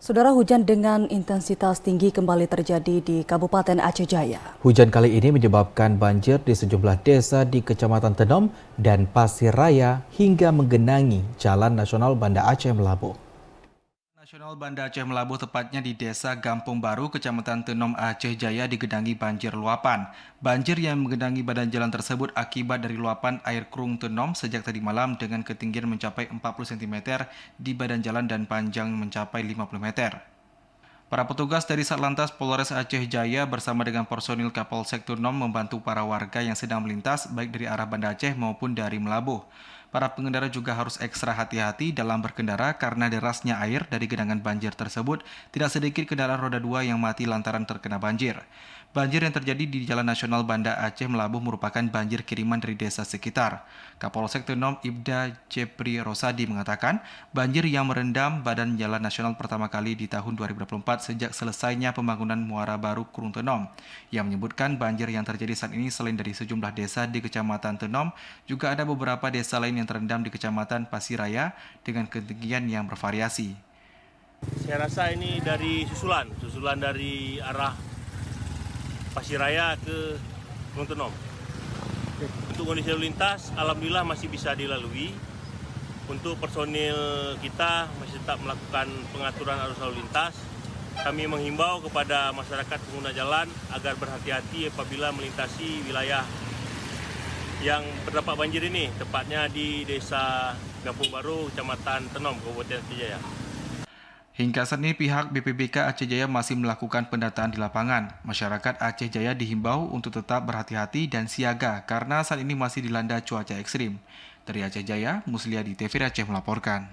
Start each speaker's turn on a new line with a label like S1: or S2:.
S1: Saudara, hujan dengan intensitas tinggi kembali terjadi di Kabupaten Aceh Jaya.
S2: Hujan kali ini menyebabkan banjir di sejumlah desa di Kecamatan Tenom dan Pasir Raya hingga menggenangi Jalan Nasional Banda Aceh Melabuh. Nasional Banda Aceh Melabuh tepatnya di Desa Gampung Baru, Kecamatan Tenom, Aceh Jaya digenangi banjir luapan. Banjir yang menggenangi badan jalan tersebut akibat dari luapan air Krung Tenom sejak tadi malam dengan ketinggian mencapai 40 cm di badan jalan dan panjang mencapai 50 meter. Para petugas dari Satlantas Polres Aceh Jaya bersama dengan personil Kapolsek Tenom membantu para warga yang sedang melintas baik dari arah Banda Aceh maupun dari Melabuh. Para pengendara juga harus ekstra hati-hati dalam berkendara karena derasnya air dari genangan banjir tersebut. Tidak sedikit kendaraan roda 2 yang mati lantaran terkena banjir. Banjir yang terjadi di Jalan Nasional Banda Aceh Melabuh merupakan banjir kiriman dari desa sekitar. Kapolsek Tenom Ibda Cepri Rosadi mengatakan, banjir yang merendam badan Jalan Nasional pertama kali di tahun 2024 sejak selesainya pembangunan muara baru Krung Tenom. Yang menyebutkan banjir yang terjadi saat ini selain dari sejumlah desa di Kecamatan Tenom, juga ada beberapa desa lain yang terendam di Kecamatan Pasir Raya dengan ketinggian yang bervariasi.
S3: Saya rasa ini dari susulan dari arah Pasir Raya ke Krung Tenom. Untuk kondisi lalu lintas, alhamdulillah masih bisa dilalui. Untuk personil kita masih tetap melakukan pengaturan arus lalu lintas. Kami menghimbau kepada masyarakat pengguna jalan agar berhati-hati apabila melintasi wilayah yang terdampak banjir ini, tepatnya di Desa Gampung Baru, Kecamatan Tenom, Kabupaten Aceh Jaya.
S2: Hingga saat ini pihak BPBK Aceh Jaya masih melakukan pendataan di lapangan. Masyarakat Aceh Jaya dihimbau untuk tetap berhati-hati dan siaga karena saat ini masih dilanda cuaca ekstrim. Dari Aceh Jaya, Muslia di TV Aceh melaporkan.